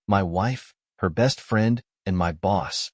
my wife, her best friend, and my boss.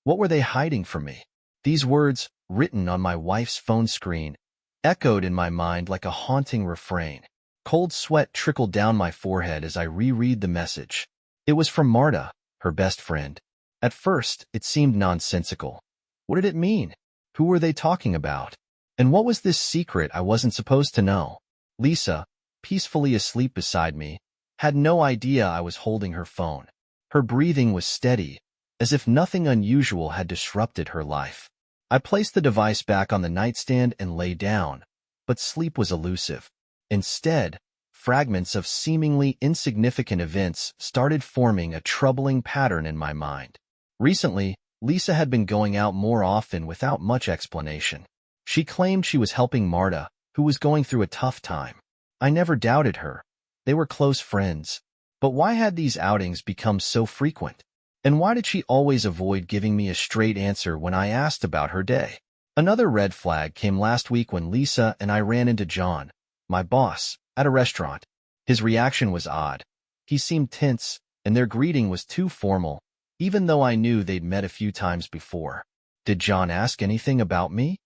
What were they hiding from me? These words, written on my wife's phone screen, echoed in my mind like a haunting refrain. Cold sweat trickled down my forehead as I reread the message. It was from Marta, her best friend. At first, it seemed nonsensical. What did it mean? Who were they talking about? And what was this secret I wasn't supposed to know? Lisa, peacefully asleep beside me, had no idea I was holding her phone. Her breathing was steady, as if nothing unusual had disrupted her life. I placed the device back on the nightstand and lay down, but sleep was elusive. Instead, fragments of seemingly insignificant events started forming a troubling pattern in my mind. Recently, Lisa had been going out more often without much explanation. She claimed she was helping Marta, who was going through a tough time. I never doubted her. They were close friends. But why had these outings become so frequent? And why did she always avoid giving me a straight answer when I asked about her day? Another red flag came last week when Lisa and I ran into John, my boss, at a restaurant. His reaction was odd. He seemed tense, and their greeting was too formal, even though I knew they'd met a few times before. Did John ask anything about me?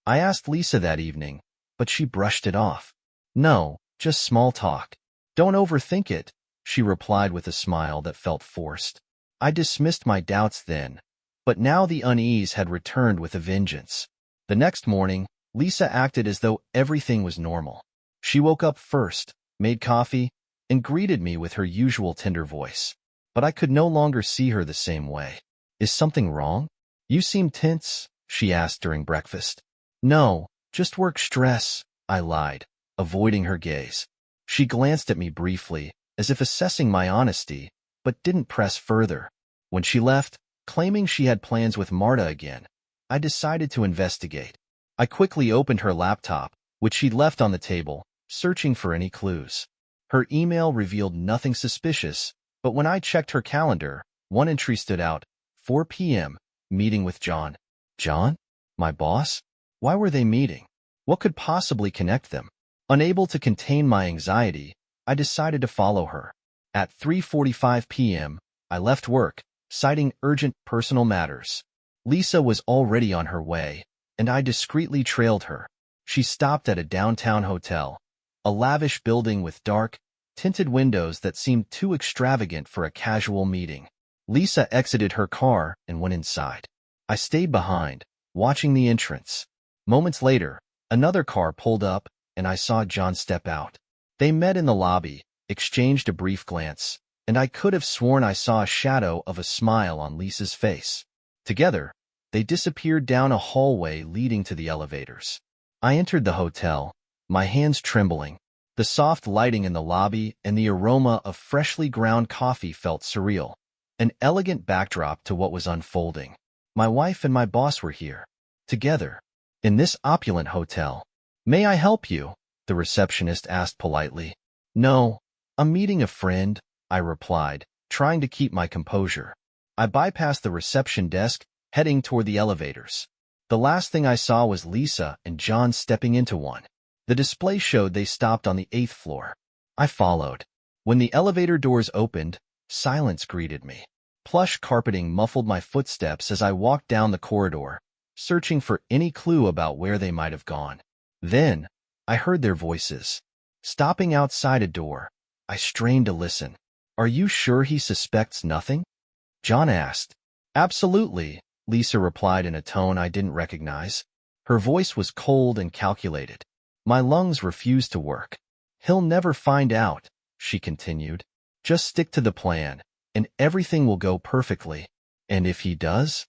I asked Lisa that evening, but she brushed it off. No, just small talk. Don't overthink it, she replied with a smile that felt forced. I dismissed my doubts then, but now the unease had returned with a vengeance. The next morning, Lisa acted as though everything was normal. She woke up first, made coffee, and greeted me with her usual tender voice. But I could no longer see her the same way. Is something wrong? You seem tense, she asked during breakfast. No, just work stress, I lied, avoiding her gaze. She glanced at me briefly, as if assessing my honesty, but didn't press further. When she left, claiming she had plans with Marta again, I decided to investigate. I quickly opened her laptop, which she'd left on the table, searching for any clues. Her email revealed nothing suspicious, but when I checked her calendar, one entry stood out, 4 p.m., meeting with John. John? My boss? Why were they meeting? What could possibly connect them? Unable to contain my anxiety, I decided to follow her. At 3:45 p.m., I left work, citing urgent personal matters. Lisa was already on her way, and I discreetly trailed her. She stopped at a downtown hotel, a lavish building with dark, tinted windows that seemed too extravagant for a casual meeting. Lisa exited her car and went inside. I stayed behind, watching the entrance. Moments later, another car pulled up, and I saw John step out. They met in the lobby, exchanged a brief glance, and I could have sworn I saw a shadow of a smile on Lisa's face. Together, they disappeared down a hallway leading to the elevators. I entered the hotel, my hands trembling. The soft lighting in the lobby and the aroma of freshly ground coffee felt surreal, an elegant backdrop to what was unfolding. My wife and my boss were here, together, in this opulent hotel. May I help you? The receptionist asked politely. No, I'm meeting a friend, I replied, trying to keep my composure. I bypassed the reception desk, heading toward the elevators. The last thing I saw was Lisa and John stepping into one. The display showed they stopped on the 8th floor. I followed. When the elevator doors opened, silence greeted me. Plush carpeting muffled my footsteps as I walked down the corridor, searching for any clue about where they might have gone. Then, I heard their voices. Stopping outside a door, I strained to listen. Are you sure he suspects nothing? John asked. Absolutely, Lisa replied in a tone I didn't recognize. Her voice was cold and calculated. My lungs refused to work. He'll never find out, she continued. Just stick to the plan, and everything will go perfectly. And if he does?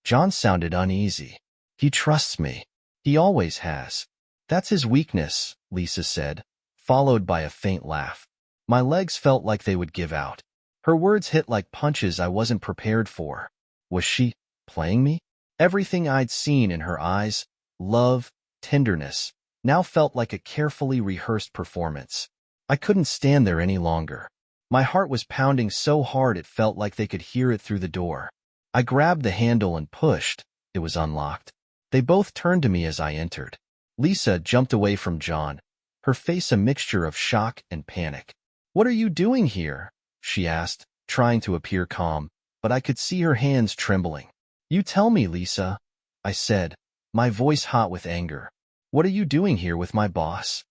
John sounded uneasy. He trusts me. He always has. That's his weakness, Lisa said, followed by a faint laugh. My legs felt like they would give out. Her words hit like punches I wasn't prepared for. Was she playing me? Everything I'd seen in her eyes, love, tenderness, now felt like a carefully rehearsed performance. I couldn't stand there any longer. My heart was pounding so hard it felt like they could hear it through the door. I grabbed the handle and pushed. It was unlocked. They both turned to me as I entered. Lisa jumped away from John, her face a mixture of shock and panic. What are you doing here? She asked, trying to appear calm, but I could see her hands trembling. "You tell me, Lisa," I said, my voice hot with anger. "What are you doing here with my boss?"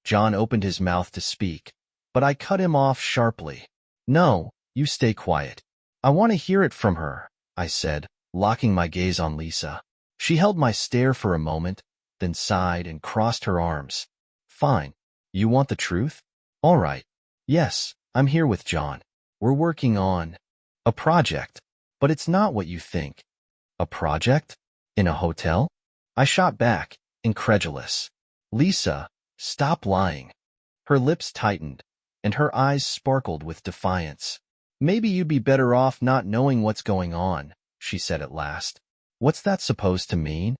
John opened his mouth to speak, but I cut him off sharply. "No, you stay quiet. I want to hear it from her," I said, locking my gaze on Lisa. She held my stare for a moment, then sighed and crossed her arms. "Fine. You want the truth? All right. Yes, I'm here with John. We're working on a project, but it's not what you think." "A project? In a hotel?" I shot back, incredulous. "Lisa, stop lying." Her lips tightened, and her eyes sparkled with defiance. "Maybe you'd be better off not knowing what's going on," she said at last. "What's that supposed to mean?"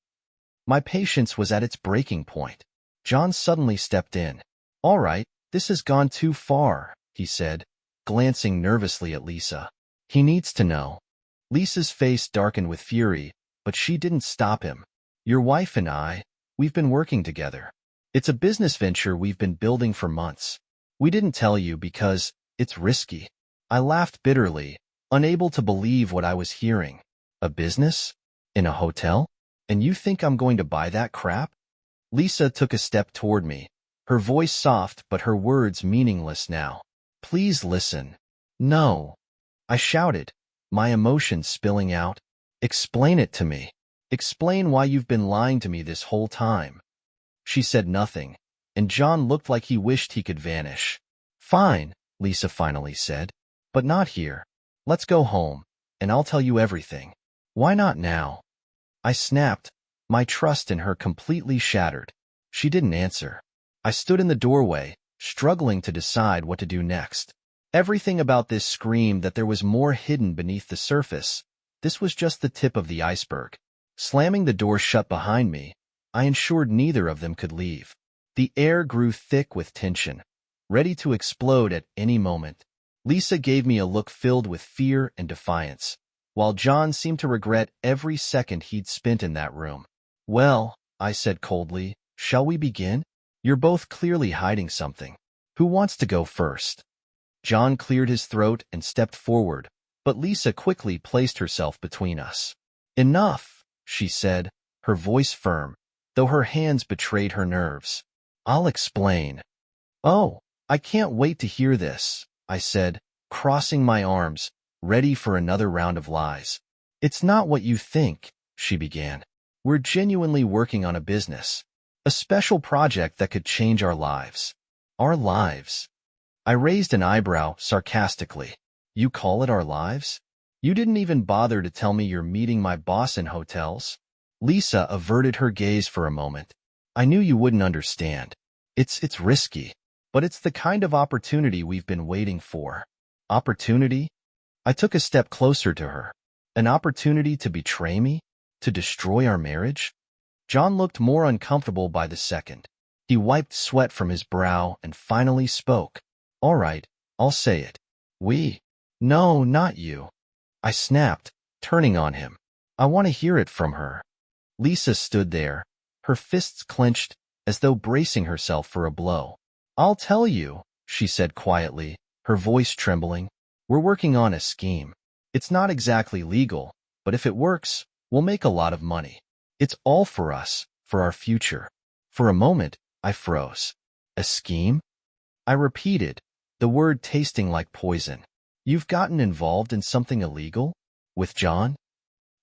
My patience was at its breaking point. John suddenly stepped in. "All right, this has gone too far," he said, glancing nervously at Lisa. "He needs to know." Lisa's face darkened with fury, but she didn't stop him. "Your wife and I, we've been working together. It's a business venture we've been building for months. We didn't tell you because it's risky." I laughed bitterly, unable to believe what I was hearing. "A business? In a hotel? And you think I'm going to buy that crap?" Lisa took a step toward me, her voice soft but her words meaningless now. "Please listen." "No," I shouted, my emotions spilling out. "Explain it to me. Explain why you've been lying to me this whole time." She said nothing, and John looked like he wished he could vanish. "Fine," Lisa finally said, "but not here. Let's go home, and I'll tell you everything." "Why not now?" I snapped, my trust in her completely shattered. She didn't answer. I stood in the doorway, struggling to decide what to do next. Everything about this screamed that there was more hidden beneath the surface. This was just the tip of the iceberg. Slamming the door shut behind me, I ensured neither of them could leave. The air grew thick with tension, ready to explode at any moment. Lisa gave me a look filled with fear and defiance, while John seemed to regret every second he'd spent in that room. "Well," I said coldly, "shall we begin? You're both clearly hiding something. Who wants to go first?" John cleared his throat and stepped forward, but Lisa quickly placed herself between us. "Enough," she said, her voice firm, though her hands betrayed her nerves. "I'll explain." "Oh, I can't wait to hear this," I said, crossing my arms, ready for another round of lies. "It's not what you think," she began. "We're genuinely working on a business, a special project that could change our lives." "Our lives?" I raised an eyebrow sarcastically. "You call it our lives? You didn't even bother to tell me you're meeting my boss in hotels." Lisa averted her gaze for a moment. "I knew you wouldn't understand. It's risky, but it's the kind of opportunity we've been waiting for." "Opportunity?" I took a step closer to her. "An opportunity to betray me? To destroy our marriage?" John looked more uncomfortable by the second. He wiped sweat from his brow and finally spoke. "All right, I'll say it. We." "No, not you," I snapped, turning on him. "I want to hear it from her." Lisa stood there, her fists clenched as though bracing herself for a blow. "I'll tell you," she said quietly, her voice trembling. "We're working on a scheme. It's not exactly legal, but if it works, we'll make a lot of money. It's all for us, for our future." For a moment, I froze. "A scheme?" I repeated, the word tasting like poison. "You've gotten involved in something illegal? With John?"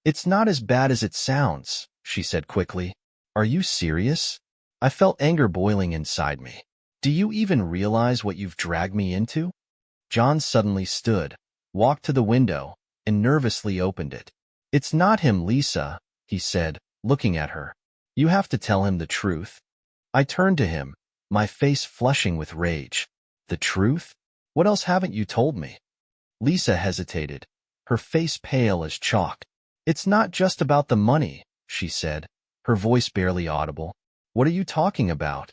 "It's not as bad as it sounds," she said quickly. "Are you serious?" I felt anger boiling inside me. "Do you even realize what you've dragged me into?" John suddenly stood, walked to the window, and nervously opened it. "It's not him, Lisa," he said, looking at her. "You have to tell him the truth." I turned to him, my face flushing with rage. "The truth? What else haven't you told me?" Lisa hesitated, her face pale as chalk. "It's not just about the money," she said, her voice barely audible. "What are you talking about?"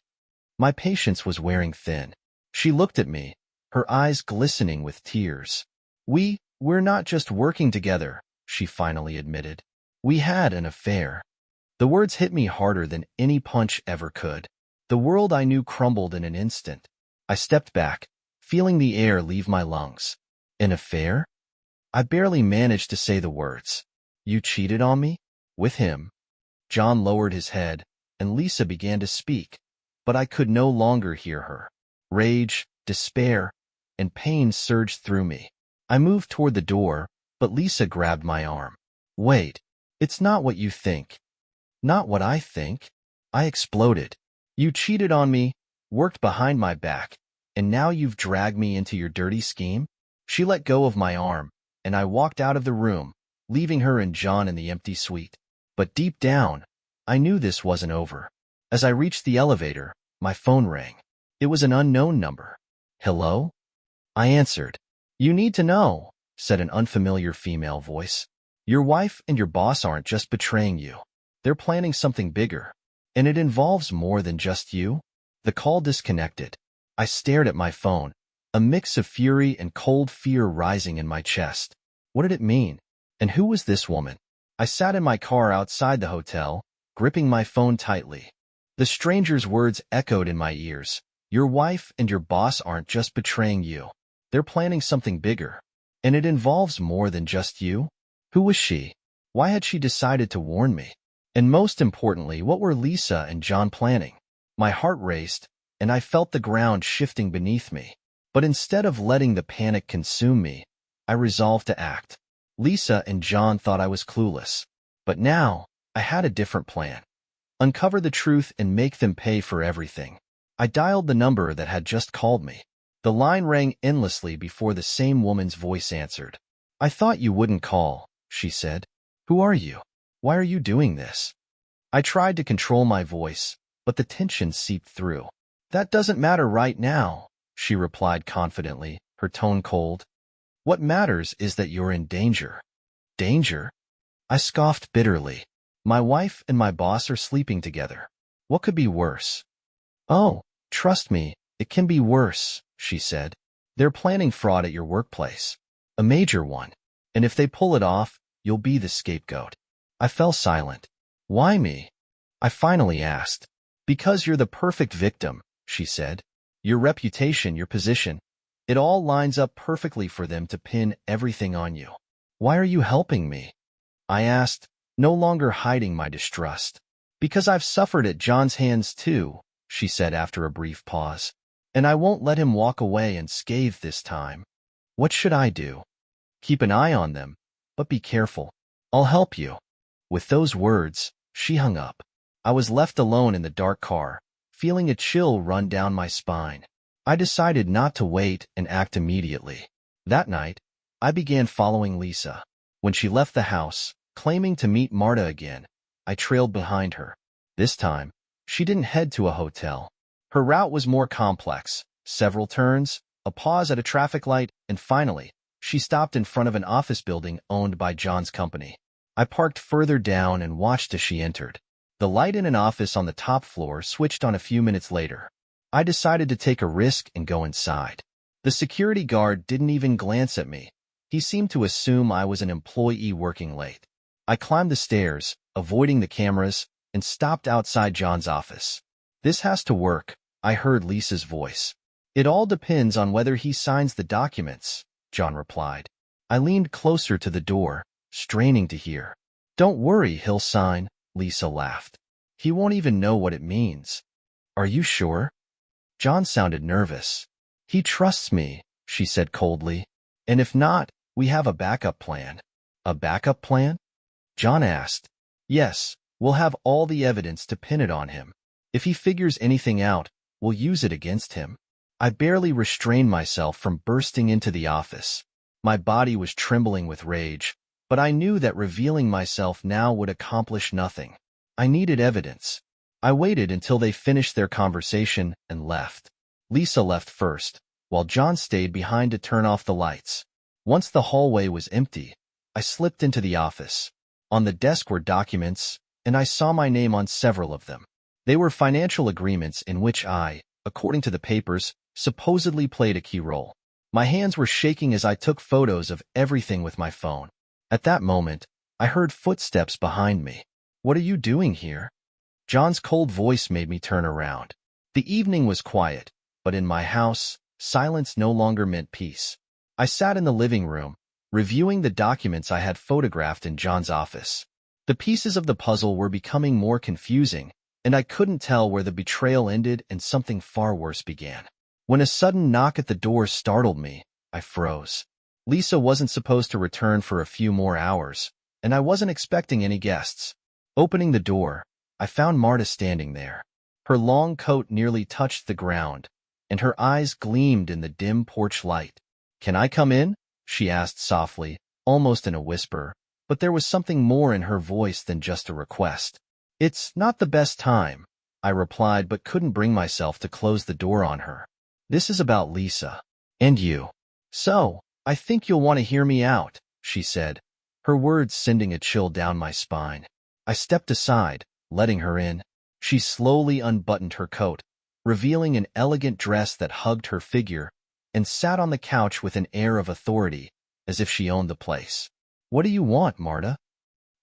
My patience was wearing thin. She looked at me, her eyes glistening with tears. We're not just working together," she finally admitted. "We had an affair." The words hit me harder than any punch ever could. The world I knew crumbled in an instant. I stepped back, feeling the air leave my lungs. "An affair?" I barely managed to say the words. You cheated on me? With him? John lowered his head, and Lisa began to speak, but I could no longer hear her. Rage, despair, and pain surged through me. I moved toward the door, but Lisa grabbed my arm. Wait, it's not what you think. Not what I think. I exploded. You cheated on me, worked behind my back, and now you've dragged me into your dirty scheme? She let go of my arm, and I walked out of the room, leaving her and John in the empty suite. But deep down, I knew this wasn't over. As I reached the elevator, my phone rang. It was an unknown number. Hello? I answered. You need to know, said an unfamiliar female voice. Your wife and your boss aren't just betraying you. They're planning something bigger. And it involves more than just you. The call disconnected. I stared at my phone, a mix of fury and cold fear rising in my chest. What did it mean? And who was this woman? I sat in my car outside the hotel, gripping my phone tightly. The stranger's words echoed in my ears. Your wife and your boss aren't just betraying you. They're planning something bigger. And it involves more than just you. Who was she? Why had she decided to warn me? And most importantly, what were Lisa and John planning? My heart raced, and I felt the ground shifting beneath me. But instead of letting the panic consume me, I resolved to act. Lisa and John thought I was clueless. But now, I had a different plan. Uncover the truth and make them pay for everything. I dialed the number that had just called me. The line rang endlessly before the same woman's voice answered. I thought you wouldn't call, she said. Who are you? Why are you doing this? I tried to control my voice, but the tension seeped through. That doesn't matter right now, she replied confidently, her tone cold. What matters is that you're in danger. Danger? I scoffed bitterly. My wife and my boss are sleeping together. What could be worse? Oh, trust me, it can be worse, she said. They're planning fraud at your workplace. A major one. And if they pull it off, you'll be the scapegoat. I fell silent. Why me? I finally asked. Because you're the perfect victim, she said. Your reputation, your position, it all lines up perfectly for them to pin everything on you. Why are you helping me? I asked, no longer hiding my distrust. Because I've suffered at John's hands too, she said after a brief pause. And I won't let him walk away unscathed this time. What should I do? Keep an eye on them, but be careful. I'll help you. With those words, she hung up. I was left alone in the dark car, feeling a chill run down my spine. I decided not to wait and act immediately. That night, I began following Lisa. When she left the house, claiming to meet Marta again, I trailed behind her. This time, she didn't head to a hotel. Her route was more complex. Several turns, a pause at a traffic light, and finally, she stopped in front of an office building owned by John's company. I parked further down and watched as she entered. The light in an office on the top floor switched on a few minutes later. I decided to take a risk and go inside. The security guard didn't even glance at me. He seemed to assume I was an employee working late. I climbed the stairs, avoiding the cameras, and stopped outside John's office. This has to work, I heard Lisa's voice. It all depends on whether he signs the documents, John replied. I leaned closer to the door, straining to hear. Don't worry, he'll sign, Lisa laughed. He won't even know what it means. Are you sure? John sounded nervous. He trusts me, she said coldly. And if not, we have a backup plan. A backup plan? John asked. Yes, we'll have all the evidence to pin it on him. If he figures anything out, we'll use it against him. I barely restrained myself from bursting into the office. My body was trembling with rage, but I knew that revealing myself now would accomplish nothing. I needed evidence. I waited until they finished their conversation and left. Lisa left first, while John stayed behind to turn off the lights. Once the hallway was empty, I slipped into the office. On the desk were documents, and I saw my name on several of them. They were financial agreements in which I, according to the papers, supposedly played a key role. My hands were shaking as I took photos of everything with my phone. At that moment, I heard footsteps behind me. What are you doing here? John's cold voice made me turn around. The evening was quiet, but in my house, silence no longer meant peace. I sat in the living room, reviewing the documents I had photographed in John's office. The pieces of the puzzle were becoming more confusing, and I couldn't tell where the betrayal ended and something far worse began. When a sudden knock at the door startled me, I froze. Lisa wasn't supposed to return for a few more hours, and I wasn't expecting any guests. Opening the door, I found Marta standing there. Her long coat nearly touched the ground, and her eyes gleamed in the dim porch light. "Can I come in?" she asked softly, almost in a whisper, but there was something more in her voice than just a request. "It's not the best time," I replied, but couldn't bring myself to close the door on her. "This is about Lisa. And you. So, I think you'll want to hear me out," she said, her words sending a chill down my spine. I stepped aside, letting her in. She slowly unbuttoned her coat, revealing an elegant dress that hugged her figure, and sat on the couch with an air of authority, as if she owned the place. "What do you want, Marta?"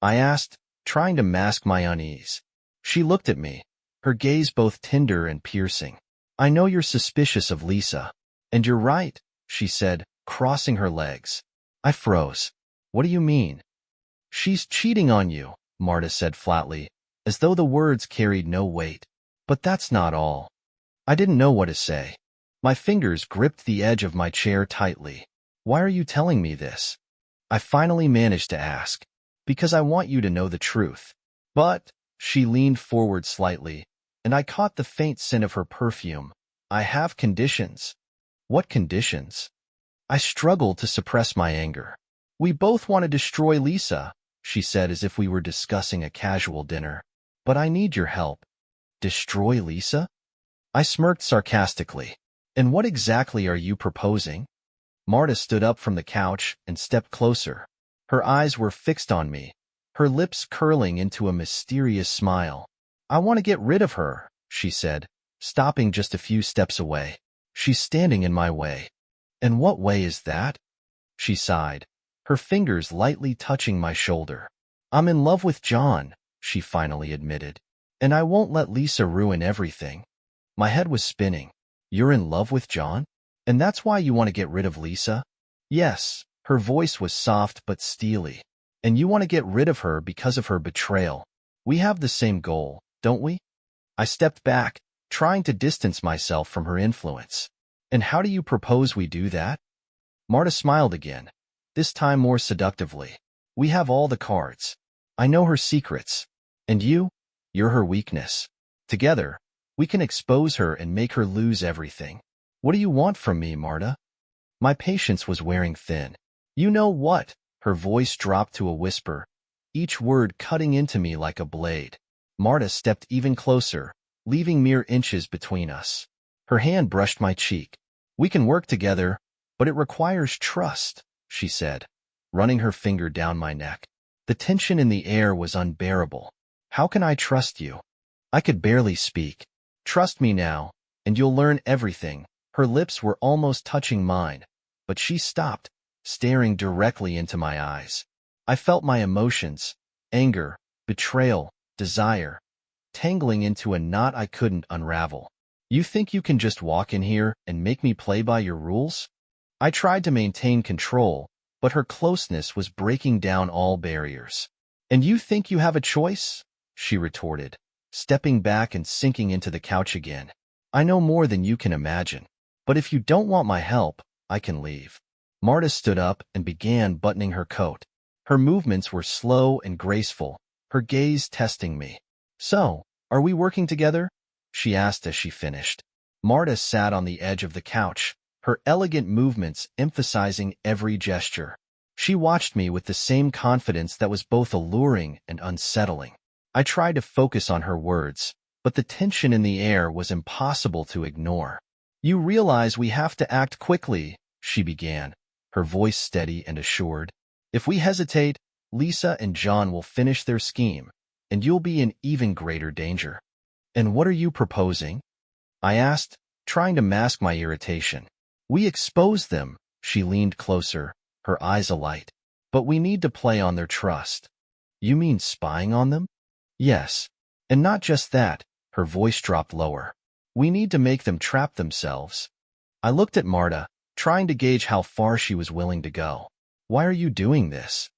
I asked, trying to mask my unease. She looked at me, her gaze both tender and piercing. "I know you're suspicious of Lisa. And you're right," she said, crossing her legs. I froze. "What do you mean?" "She's cheating on you," Marta said flatly, as though the words carried no weight. "But that's not all." I didn't know what to say. My fingers gripped the edge of my chair tightly. "Why are you telling me this?" I finally managed to ask. "Because I want you to know the truth." "But," she leaned forward slightly, and I caught the faint scent of her perfume. "I have conditions." "What conditions?" I struggled to suppress my anger. "We both want to destroy Lisa," she said as if we were discussing a casual dinner. "But I need your help." "Destroy Lisa?" I smirked sarcastically. "And what exactly are you proposing?" Marta stood up from the couch and stepped closer. Her eyes were fixed on me, her lips curling into a mysterious smile. "I want to get rid of her," she said, stopping just a few steps away. "She's standing in my way." "And what way is that?" She sighed, her fingers lightly touching my shoulder. "I'm in love with John," she finally admitted. "And I won't let Lisa ruin everything." My head was spinning. "You're in love with John? And that's why you want to get rid of Lisa?" "Yes." Her voice was soft but steely. "And you want to get rid of her because of her betrayal. We have the same goal, don't we?" I stepped back, trying to distance myself from her influence. "And how do you propose we do that?" Marta smiled again, this time more seductively. "We have all the cards. I know her secrets. And you're her weakness. Together, we can expose her and make her lose everything." "What do you want from me, Marta?" My patience was wearing thin. "You know what?" Her voice dropped to a whisper, each word cutting into me like a blade. Marta stepped even closer, leaving mere inches between us. Her hand brushed my cheek. "We can work together, but it requires trust," she said, running her finger down my neck. The tension in the air was unbearable. "How can I trust you?" I could barely speak. "Trust me now, and you'll learn everything." Her lips were almost touching mine, but she stopped, staring directly into my eyes. I felt my emotions, anger, betrayal, desire, tangling into a knot I couldn't unravel. "You think you can just walk in here and make me play by your rules?" I tried to maintain control, but her closeness was breaking down all barriers. "And you think you have a choice?" she retorted, stepping back and sinking into the couch again. "I know more than you can imagine. But if you don't want my help, I can leave." Marta stood up and began buttoning her coat. Her movements were slow and graceful, her gaze testing me. "So, are we working together?" she asked as she finished. Marta sat on the edge of the couch, her elegant movements emphasizing every gesture. She watched me with the same confidence that was both alluring and unsettling. I tried to focus on her words, but the tension in the air was impossible to ignore. "You realize we have to act quickly," she began, her voice steady and assured. "If we hesitate, Lisa and John will finish their scheme, and you'll be in even greater danger." "And what are you proposing?" I asked, trying to mask my irritation. "We expose them," she leaned closer, her eyes alight. "But we need to play on their trust." "You mean spying on them?" "Yes. And not just that," her voice dropped lower. "We need to make them trap themselves." I looked at Marta, trying to gauge how far she was willing to go. Why are you doing this?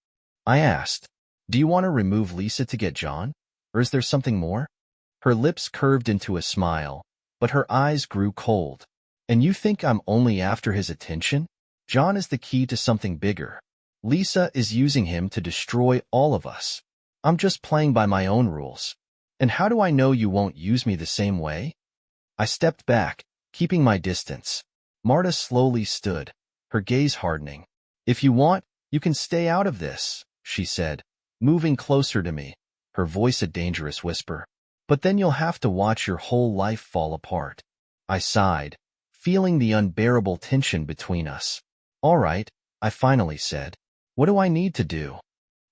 I asked. Do you want to remove Lisa to get John? Or is there something more? Her lips curved into a smile, but her eyes grew cold. And you think I'm only after his attention? John is the key to something bigger. Lisa is using him to destroy all of us. I'm just playing by my own rules. And how do I know you won't use me the same way? I stepped back, keeping my distance. Marta slowly stood, her gaze hardening. If you want, you can stay out of this, she said, moving closer to me, her voice a dangerous whisper. But then you'll have to watch your whole life fall apart. I sighed, feeling the unbearable tension between us. All right, I finally said. What do I need to do?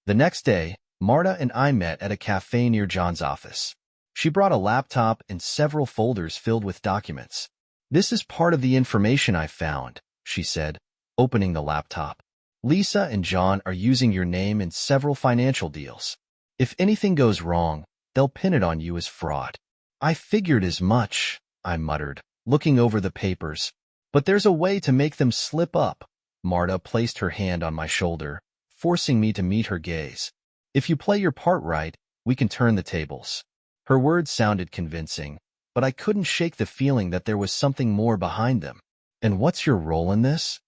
The next day, Marta and I met at a cafe near John's office. She brought a laptop and several folders filled with documents. This is part of the information I found, she said, opening the laptop. Lisa and John are using your name in several financial deals. If anything goes wrong, they'll pin it on you as fraud. I figured as much, I muttered, looking over the papers. But there's a way to make them slip up. Marta placed her hand on my shoulder, forcing me to meet her gaze. If you play your part right, we can turn the tables. Her words sounded convincing, but I couldn't shake the feeling that there was something more behind them. And what's your role in this?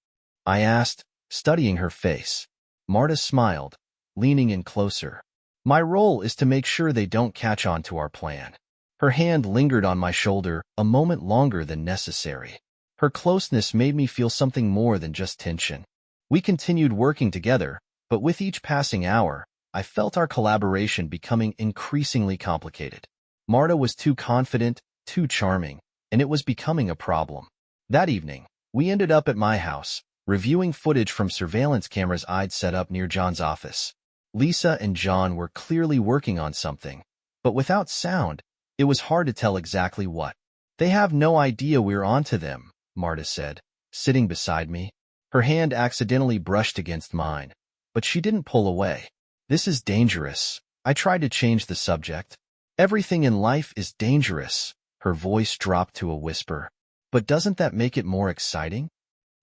I asked, studying her face. Marta smiled, leaning in closer. My role is to make sure they don't catch on to our plan. Her hand lingered on my shoulder a moment longer than necessary. Her closeness made me feel something more than just tension. We continued working together, but with each passing hour, I felt our collaboration becoming increasingly complicated. Marta was too confident, too charming, and it was becoming a problem. That evening, we ended up at my house, reviewing footage from surveillance cameras I'd set up near John's office. Lisa and John were clearly working on something, but without sound, it was hard to tell exactly what. They have no idea we're onto them, Marta said, sitting beside me. Her hand accidentally brushed against mine, but she didn't pull away. This is dangerous. I tried to change the subject. Everything in life is dangerous. Her voice dropped to a whisper. But doesn't that make it more exciting?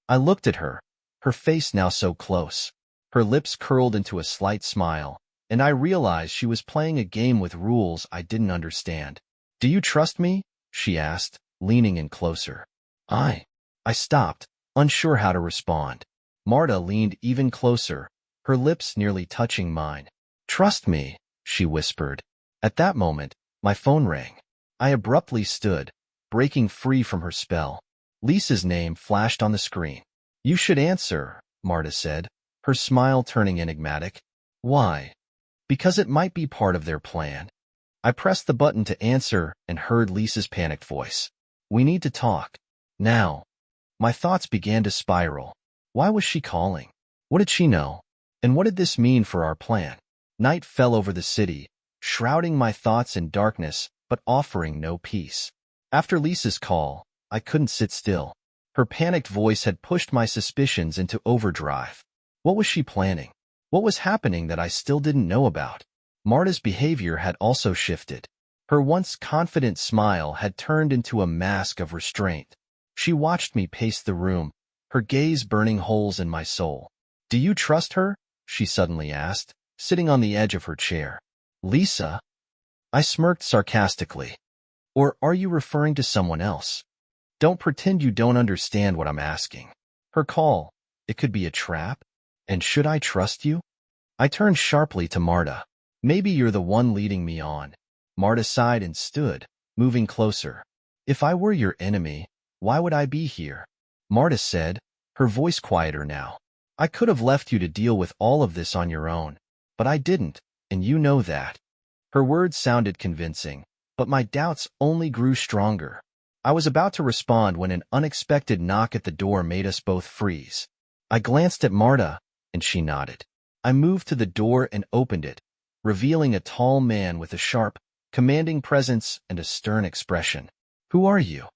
I looked at her, her face now so close. Her lips curled into a slight smile, and I realized she was playing a game with rules I didn't understand. Do you trust me? She asked, leaning in closer. I stopped, unsure how to respond. Marta leaned even closer, her lips nearly touching mine. Trust me, she whispered. At that moment, my phone rang. I abruptly stood, breaking free from her spell. Lisa's name flashed on the screen. You should answer, Marta said, her smile turning enigmatic. Why? Because it might be part of their plan. I pressed the button to answer and heard Lisa's panicked voice. We need to talk. Now. My thoughts began to spiral. Why was she calling? What did she know? And what did this mean for our plan? Night fell over the city, shrouding my thoughts in darkness, but offering no peace. After Lisa's call, I couldn't sit still. Her panicked voice had pushed my suspicions into overdrive. What was she planning? What was happening that I still didn't know about? Marta's behavior had also shifted. Her once confident smile had turned into a mask of restraint. She watched me pace the room, her gaze burning holes in my soul. Do you trust her? She suddenly asked, sitting on the edge of her chair. Lisa? I smirked sarcastically. Or are you referring to someone else? Don't pretend you don't understand what I'm asking. Her call, it could be a trap? And should I trust you? I turned sharply to Marta. Maybe you're the one leading me on. Marta sighed and stood, moving closer. If I were your enemy, why would I be here? Marta said, her voice quieter now. I could have left you to deal with all of this on your own, but I didn't, and you know that. Her words sounded convincing, but my doubts only grew stronger. I was about to respond when an unexpected knock at the door made us both freeze. I glanced at Marta, and she nodded. I moved to the door and opened it, revealing a tall man with a sharp, commanding presence and a stern expression. Who are you?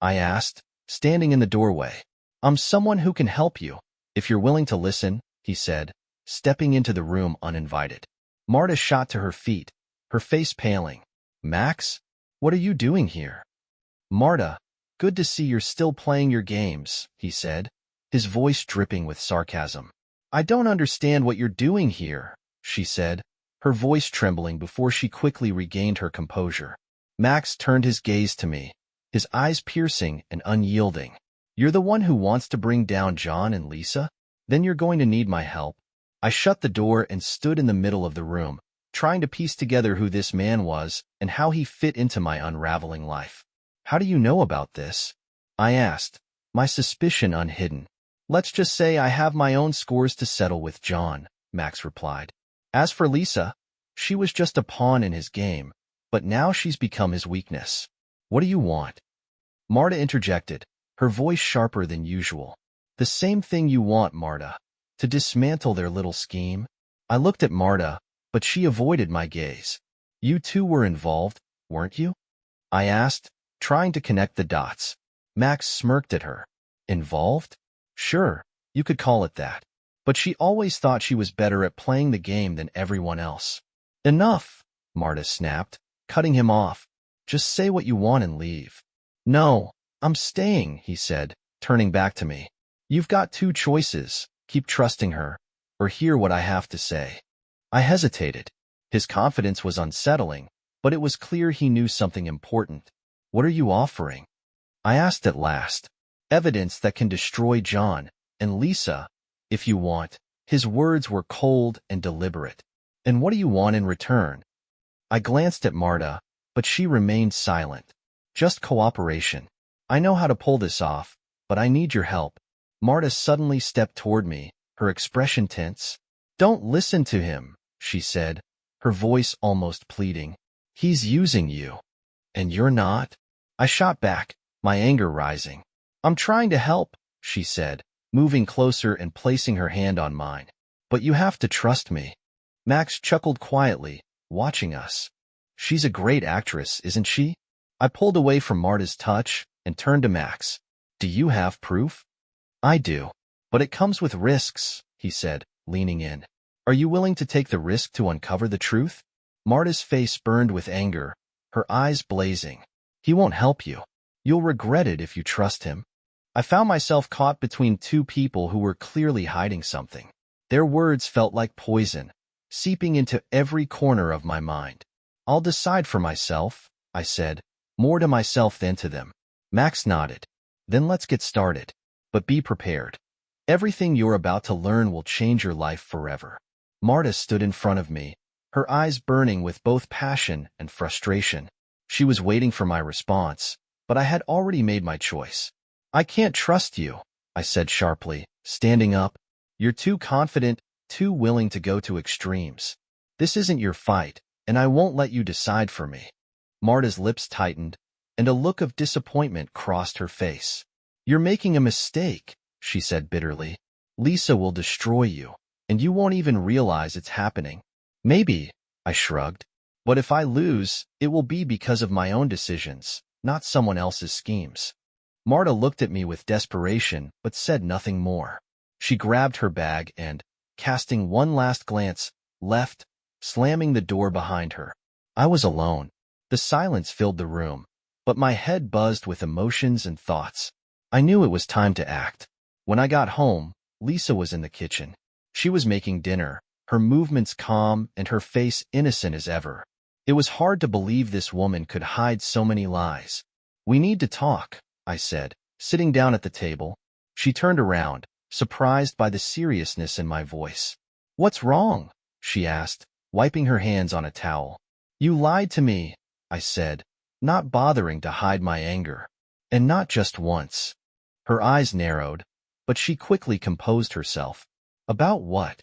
I asked, standing in the doorway. I'm someone who can help you, if you're willing to listen, he said, stepping into the room uninvited. Marta shot to her feet, her face paling. Max? What are you doing here? Marta, good to see you're still playing your games, he said, his voice dripping with sarcasm. I don't understand what you're doing here, she said, her voice trembling before she quickly regained her composure. Max turned his gaze to me, his eyes piercing and unyielding. You're the one who wants to bring down John and Lisa? Then you're going to need my help. I shut the door and stood in the middle of the room, trying to piece together who this man was and how he fit into my unraveling life. How do you know about this? I asked, my suspicion unhidden. Let's just say I have my own scores to settle with John, Max replied. As for Lisa, she was just a pawn in his game, but now she's become his weakness. What do you want? Marta interjected, her voice sharper than usual. The same thing you want, Marta. To dismantle their little scheme. I looked at Marta, but she avoided my gaze. You two were involved, weren't you? I asked, trying to connect the dots. Max smirked at her. Involved? Sure, you could call it that. But she always thought she was better at playing the game than everyone else. Enough, Marta snapped, cutting him off. Just say what you want and leave. No, I'm staying, he said, turning back to me. You've got two choices. Keep trusting her, or hear what I have to say. I hesitated. His confidence was unsettling, but it was clear he knew something important. What are you offering? I asked at last. Evidence that can destroy John and Lisa, if you want. His words were cold and deliberate. And what do you want in return? I glanced at Marta, but she remained silent. Just cooperation. I know how to pull this off, but I need your help. Marta suddenly stepped toward me, her expression tense. Don't listen to him, she said, her voice almost pleading. He's using you. And you're not? I shot back, my anger rising. I'm trying to help, she said, moving closer and placing her hand on mine. But you have to trust me. Max chuckled quietly, watching us. She's a great actress, isn't she? I pulled away from Marta's touch and turned to Max. Do you have proof? I do. But it comes with risks, he said, leaning in. Are you willing to take the risk to uncover the truth? Marta's face burned with anger, her eyes blazing. He won't help you. You'll regret it if you trust him. I found myself caught between two people who were clearly hiding something. Their words felt like poison, seeping into every corner of my mind. I'll decide for myself, I said, more to myself than to them. Max nodded. Then let's get started. But be prepared. Everything you're about to learn will change your life forever. Marta stood in front of me, her eyes burning with both passion and frustration. She was waiting for my response, but I had already made my choice. I can't trust you, I said sharply, standing up. You're too confident, too willing to go to extremes. This isn't your fight, and I won't let you decide for me. Marta's lips tightened, and a look of disappointment crossed her face. You're making a mistake, she said bitterly. Lisa will destroy you, and you won't even realize it's happening. Maybe, I shrugged. But if I lose, it will be because of my own decisions, not someone else's schemes. Marta looked at me with desperation, but said nothing more. She grabbed her bag and, casting one last glance, left, slamming the door behind her. I was alone. The silence filled the room, but my head buzzed with emotions and thoughts. I knew it was time to act. When I got home, Lisa was in the kitchen. She was making dinner, her movements calm and her face innocent as ever. It was hard to believe this woman could hide so many lies. We need to talk, I said, sitting down at the table. She turned around, surprised by the seriousness in my voice. What's wrong? She asked, wiping her hands on a towel. You lied to me, I said, not bothering to hide my anger. And not just once. Her eyes narrowed, but she quickly composed herself. About what?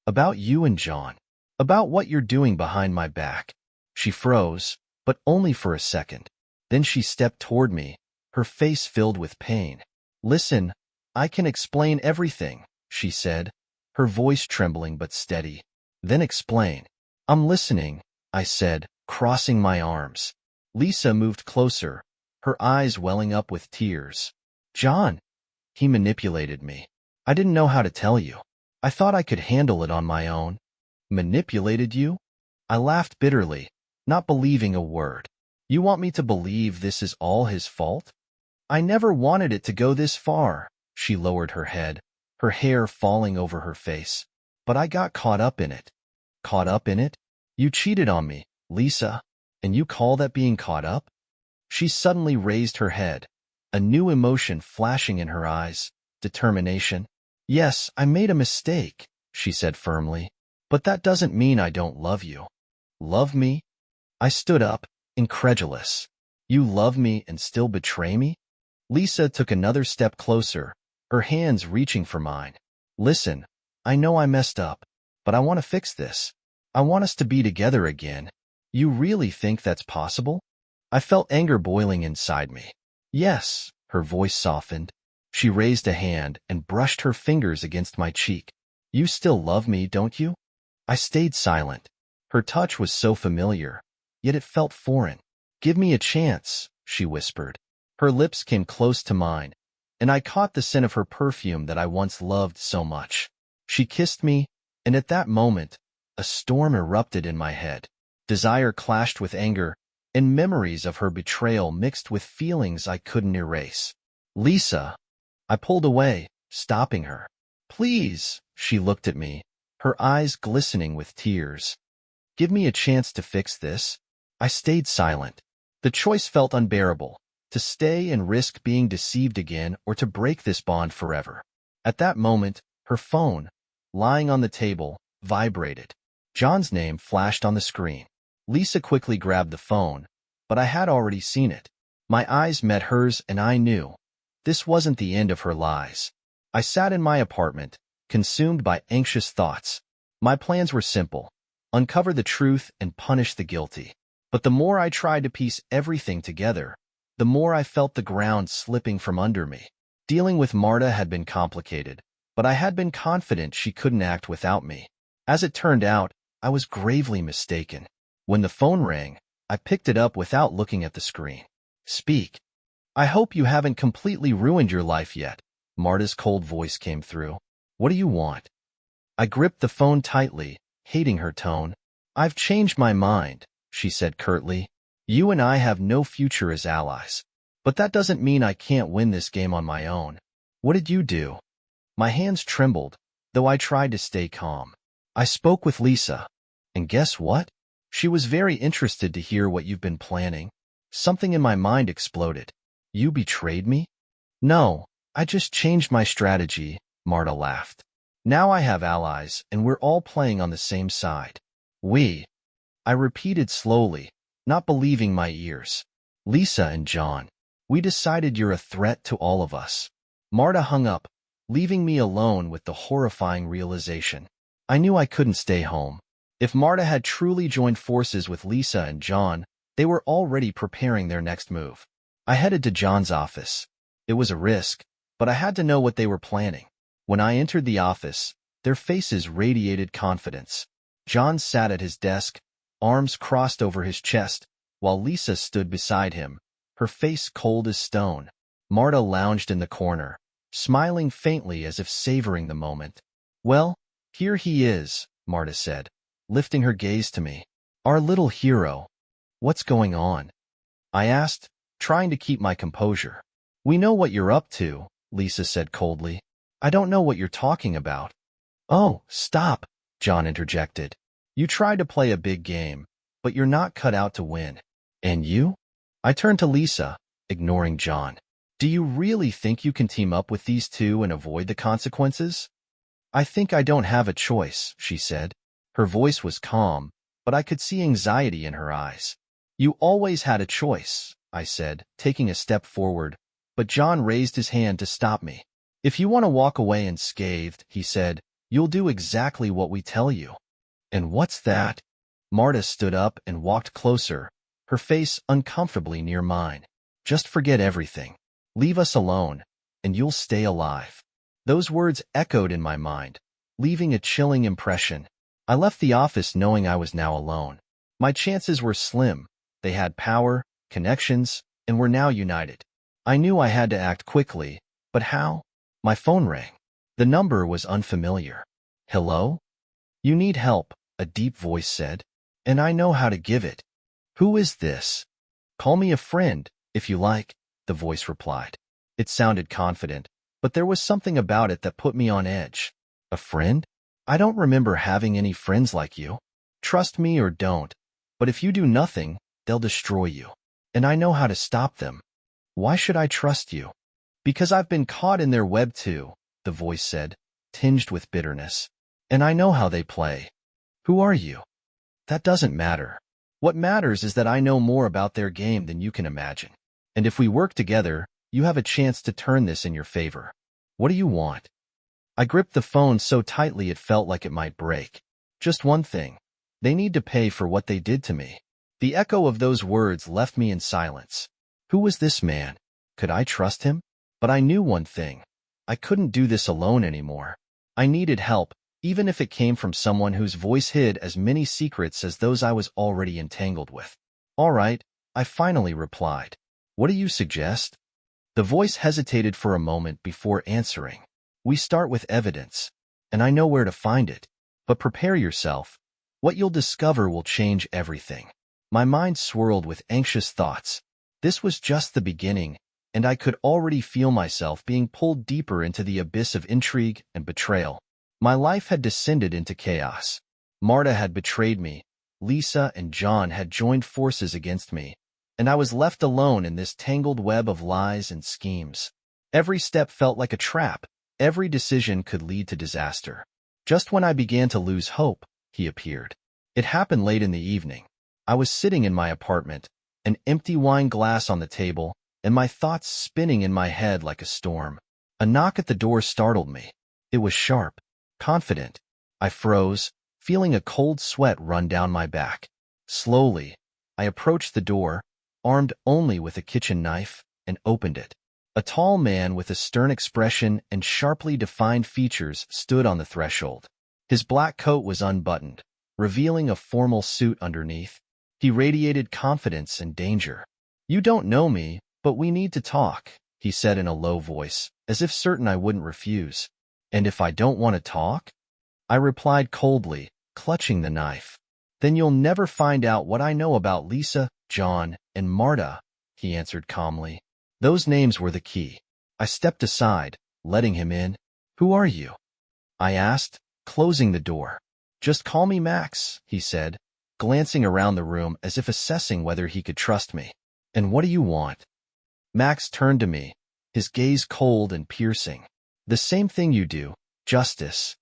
About you and John. About what you're doing behind my back. She froze, but only for a second. Then she stepped toward me, her face filled with pain. Listen, I can explain everything, she said, her voice trembling but steady. Then explain. I'm listening, I said, crossing my arms. Lisa moved closer, her eyes welling up with tears. John, he manipulated me. I didn't know how to tell you. I thought I could handle it on my own. Manipulated you? I laughed bitterly, not believing a word. You want me to believe this is all his fault? I never wanted it to go this far. She lowered her head, her hair falling over her face. But I got caught up in it. Caught up in it? You cheated on me, Lisa, and you call that being caught up? She suddenly raised her head, a new emotion flashing in her eyes, determination. Yes, I made a mistake, she said firmly, but that doesn't mean I don't love you. Love me? I stood up, incredulous. You love me and still betray me? Lisa took another step closer, her hands reaching for mine. Listen, I know I messed up, but I want to fix this. I want us to be together again. You really think that's possible? I felt anger boiling inside me. Yes, her voice softened. She raised a hand and brushed her fingers against my cheek. You still love me, don't you? I stayed silent. Her touch was so familiar, yet it felt foreign. Give me a chance, she whispered. Her lips came close to mine, and I caught the scent of her perfume that I once loved so much. She kissed me, and at that moment, a storm erupted in my head. Desire clashed with anger, and memories of her betrayal mixed with feelings I couldn't erase. Lisa! I pulled away, stopping her. Please, she looked at me, her eyes glistening with tears. Give me a chance to fix this. I stayed silent. The choice felt unbearable, to stay and risk being deceived again or to break this bond forever. At that moment, her phone, lying on the table, vibrated. John's name flashed on the screen. Lisa quickly grabbed the phone, but I had already seen it. My eyes met hers and I knew. This wasn't the end of her lies. I sat in my apartment, consumed by anxious thoughts. My plans were simple: uncover the truth and punish the guilty. But the more I tried to piece everything together, the more I felt the ground slipping from under me. Dealing with Marta had been complicated, but I had been confident she couldn't act without me. As it turned out, I was gravely mistaken. When the phone rang, I picked it up without looking at the screen. Speak. I hope you haven't completely ruined your life yet. Marta's cold voice came through. What do you want? I gripped the phone tightly, hating her tone. I've changed my mind, she said curtly. You and I have no future as allies. But that doesn't mean I can't win this game on my own. What did you do? My hands trembled, though I tried to stay calm. I spoke with Lisa. And guess what? She was very interested to hear what you've been planning. Something in my mind exploded. You betrayed me? No, I just changed my strategy, Marta laughed. Now I have allies, and we're all playing on the same side. We. I repeated slowly, not believing my ears. Lisa and John. We decided you're a threat to all of us. Marta hung up, leaving me alone with the horrifying realization. I knew I couldn't stay home. If Marta had truly joined forces with Lisa and John, they were already preparing their next move. I headed to John's office. It was a risk, but I had to know what they were planning. When I entered the office, their faces radiated confidence. John sat at his desk, arms crossed over his chest, while Lisa stood beside him, her face cold as stone. Marta lounged in the corner, smiling faintly as if savoring the moment. Well, here he is, Marta said, lifting her gaze to me. Our little hero. What's going on? I asked, trying to keep my composure. We know what you're up to, Lisa said coldly. I don't know what you're talking about. Oh, stop, John interjected. You tried to play a big game, but you're not cut out to win. And you? I turned to Lisa, ignoring John. Do you really think you can team up with these two and avoid the consequences? I think I don't have a choice, she said. Her voice was calm, but I could see anxiety in her eyes. You always had a choice, I said, taking a step forward, but John raised his hand to stop me. If you want to walk away unscathed, he said, you'll do exactly what we tell you. And what's that? Marta stood up and walked closer, her face uncomfortably near mine. Just forget everything. Leave us alone, and you'll stay alive. Those words echoed in my mind, leaving a chilling impression. I left the office knowing I was now alone. My chances were slim. They had power, connections, and were now united. I knew I had to act quickly, but how? My phone rang. The number was unfamiliar. Hello? You need help, a deep voice said. And I know how to give it. Who is this? Call me a friend, if you like, the voice replied. It sounded confident, but there was something about it that put me on edge. A friend? I don't remember having any friends like you. Trust me or don't, but if you do nothing, they'll destroy you. And I know how to stop them. Why should I trust you? Because I've been caught in their web too, the voice said, tinged with bitterness. And I know how they play. Who are you? That doesn't matter. What matters is that I know more about their game than you can imagine. And if we work together, you have a chance to turn this in your favor. What do you want? I gripped the phone so tightly it felt like it might break. Just one thing. They need to pay for what they did to me. The echo of those words left me in silence. Who was this man? Could I trust him? But I knew one thing. I couldn't do this alone anymore. I needed help, even if it came from someone whose voice hid as many secrets as those I was already entangled with. All right, I finally replied. What do you suggest? The voice hesitated for a moment before answering. We start with evidence, and I know where to find it. But prepare yourself. What you'll discover will change everything. My mind swirled with anxious thoughts. This was just the beginning, and I could already feel myself being pulled deeper into the abyss of intrigue and betrayal. My life had descended into chaos. Marta had betrayed me. Lisa and John had joined forces against me, and I was left alone in this tangled web of lies and schemes. Every step felt like a trap. Every decision could lead to disaster. Just when I began to lose hope, he appeared. It happened late in the evening. I was sitting in my apartment, an empty wine glass on the table, and my thoughts spinning in my head like a storm. A knock at the door startled me. It was sharp, confident. I froze, feeling a cold sweat run down my back. Slowly, I approached the door, armed only with a kitchen knife, and opened it. A tall man with a stern expression and sharply defined features stood on the threshold. His black coat was unbuttoned, revealing a formal suit underneath. He radiated confidence and danger. You don't know me, but we need to talk, he said in a low voice, as if certain I wouldn't refuse. And if I don't want to talk? I replied coldly, clutching the knife. Then you'll never find out what I know about Lisa, John, and Marta, he answered calmly. Those names were the key. I stepped aside, letting him in. Who are you? I asked, closing the door. Just call me Max, he said, glancing around the room as if assessing whether he could trust me. And what do you want? Max turned to me, his gaze cold and piercing. The same thing you do, justice.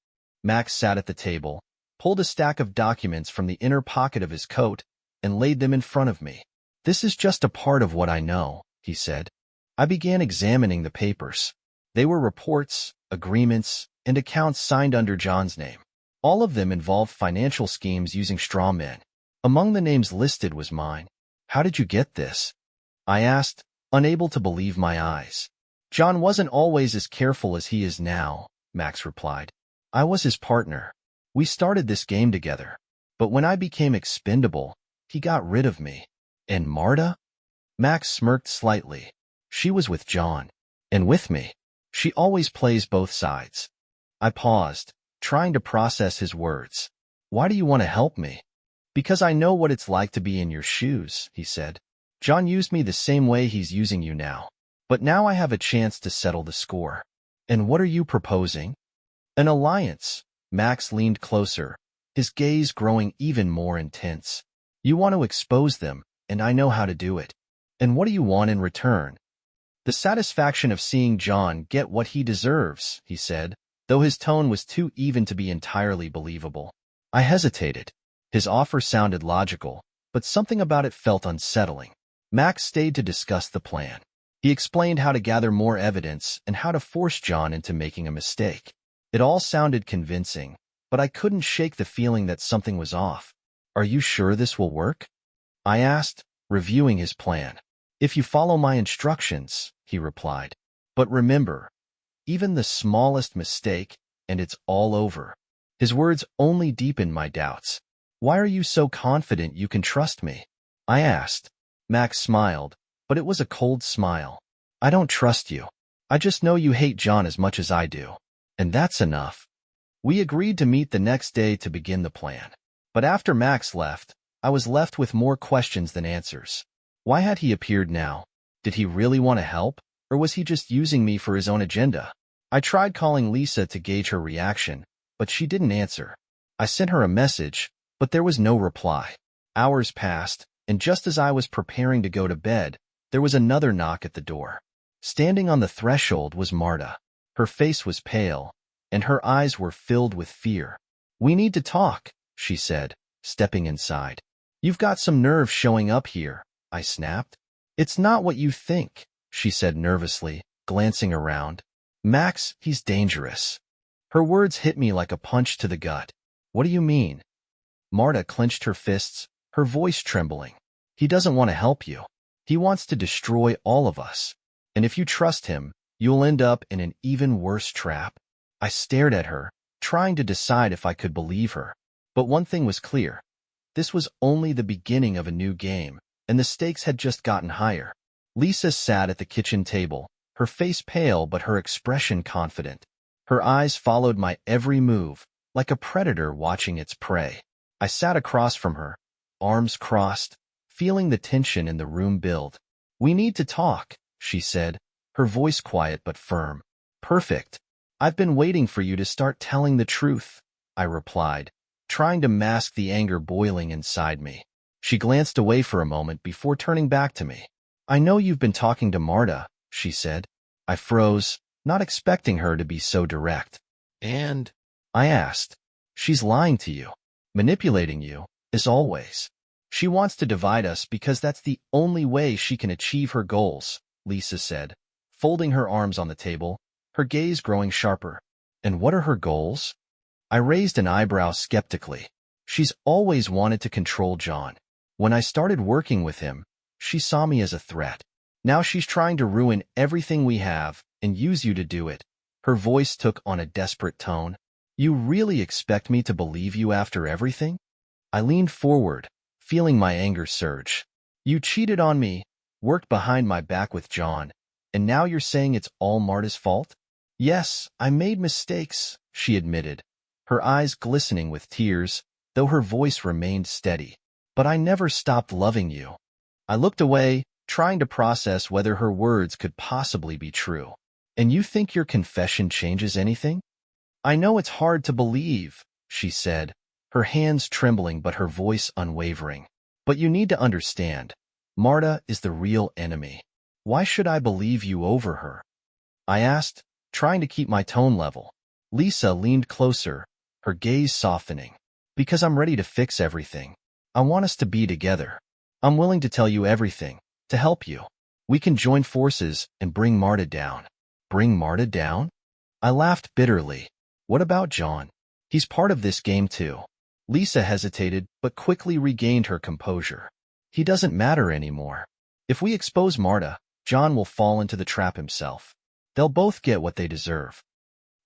Max sat at the table, pulled a stack of documents from the inner pocket of his coat, and laid them in front of me. This is just a part of what I know, he said. I began examining the papers. They were reports, agreements, and accounts signed under John's name. All of them involved financial schemes using straw men. Among the names listed was mine. How did you get this? I asked, unable to believe my eyes. John wasn't always as careful as he is now, Max replied. I was his partner. We started this game together. But when I became expendable, he got rid of me. And Marta? Max smirked slightly. She was with John. And with me. She always plays both sides. I paused, trying to process his words. Why do you want to help me? Because I know what it's like to be in your shoes, he said. John used me the same way he's using you now. But now I have a chance to settle the score. And what are you proposing? An alliance. Max leaned closer, his gaze growing even more intense. You want to expose them, and I know how to do it. And what do you want in return? The satisfaction of seeing John get what he deserves, he said, though his tone was too even to be entirely believable. I hesitated. His offer sounded logical, but something about it felt unsettling. Max stayed to discuss the plan. He explained how to gather more evidence and how to force John into making a mistake. It all sounded convincing, but I couldn't shake the feeling that something was off. Are you sure this will work? I asked, reviewing his plan. If you follow my instructions, he replied. But remember, even the smallest mistake, and it's all over. His words only deepened my doubts. Why are you so confident you can trust me? I asked. Max smiled, but it was a cold smile. I don't trust you. I just know you hate John as much as I do. And that's enough. We agreed to meet the next day to begin the plan. But after Max left, I was left with more questions than answers. Why had he appeared now? Did he really want to help, or was he just using me for his own agenda? I tried calling Lisa to gauge her reaction, but she didn't answer. I sent her a message, but there was no reply. Hours passed, and just as I was preparing to go to bed, there was another knock at the door. Standing on the threshold was Marta. Her face was pale, and her eyes were filled with fear. "We need to talk," she said, stepping inside. "You've got some nerve showing up here," I snapped. "It's not what you think," she said nervously, glancing around. "Max, he's dangerous." Her words hit me like a punch to the gut. "What do you mean?" Marta clenched her fists, her voice trembling. "He doesn't want to help you. He wants to destroy all of us. And if you trust him, you'll end up in an even worse trap." I stared at her, trying to decide if I could believe her. But one thing was clear. This was only the beginning of a new game, and the stakes had just gotten higher. Lisa sat at the kitchen table, her face pale but her expression confident. Her eyes followed my every move, like a predator watching its prey. I sat across from her, arms crossed, feeling the tension in the room build. "We need to talk," she said, her voice quiet but firm. "Perfect. I've been waiting for you to start telling the truth," I replied, trying to mask the anger boiling inside me. She glanced away for a moment before turning back to me. "I know you've been talking to Marta," she said. I froze, not expecting her to be so direct. "And?" I asked. "She's lying to you, manipulating you, as always. She wants to divide us because that's the only way she can achieve her goals," Lisa said, folding her arms on the table, her gaze growing sharper. "And what are her goals?" I raised an eyebrow skeptically. "She's always wanted to control John. When I started working with him, she saw me as a threat. Now she's trying to ruin everything we have and use you to do it." Her voice took on a desperate tone. "You really expect me to believe you after everything?" I leaned forward, feeling my anger surge. "You cheated on me, worked behind my back with John, and now you're saying it's all Marta's fault?" "Yes, I made mistakes," she admitted, her eyes glistening with tears, though her voice remained steady. "But I never stopped loving you." I looked away, trying to process whether her words could possibly be true. "And you think your confession changes anything?" "I know it's hard to believe," she said, her hands trembling but her voice unwavering. "But you need to understand, Marta is the real enemy. Why should I believe you over her?" I asked, trying to keep my tone level. Lisa leaned closer, her gaze softening. "Because I'm ready to fix everything. I want us to be together. I'm willing to tell you everything, to help you. We can join forces and bring Marta down." "Bring Marta down?" I laughed bitterly. "What about John? He's part of this game too." Lisa hesitated, but quickly regained her composure. "He doesn't matter anymore. If we expose Marta, John will fall into the trap himself. They'll both get what they deserve."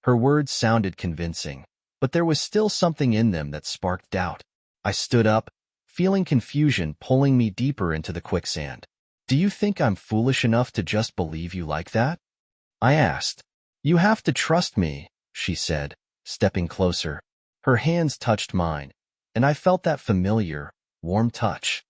Her words sounded convincing, but there was still something in them that sparked doubt. I stood up, feeling confusion pulling me deeper into the quicksand. "Do you think I'm foolish enough to just believe you like that?" I asked. "You have to trust me," she said, stepping closer. Her hands touched mine, and I felt that familiar, warm touch.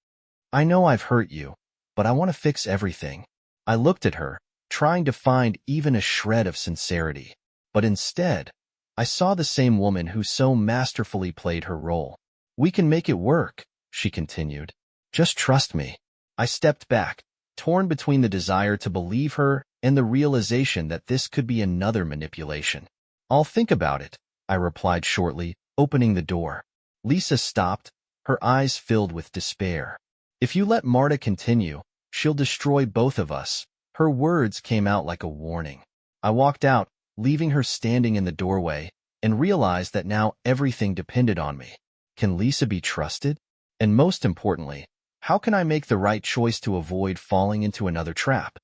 "I know I've hurt you, but I want to fix everything." I looked at her, trying to find even a shred of sincerity. But instead, I saw the same woman who so masterfully played her role. "We can make it work," she continued. "Just trust me." I stepped back, torn between the desire to believe her and the realization that this could be another manipulation. "I'll think about it," I replied shortly, opening the door. Lisa stopped, her eyes filled with despair. "If you let Marta continue, she'll destroy both of us." Her words came out like a warning. I walked out, leaving her standing in the doorway, and realized that now everything depended on me. Can Lisa be trusted? And most importantly, how can I make the right choice to avoid falling into another trap?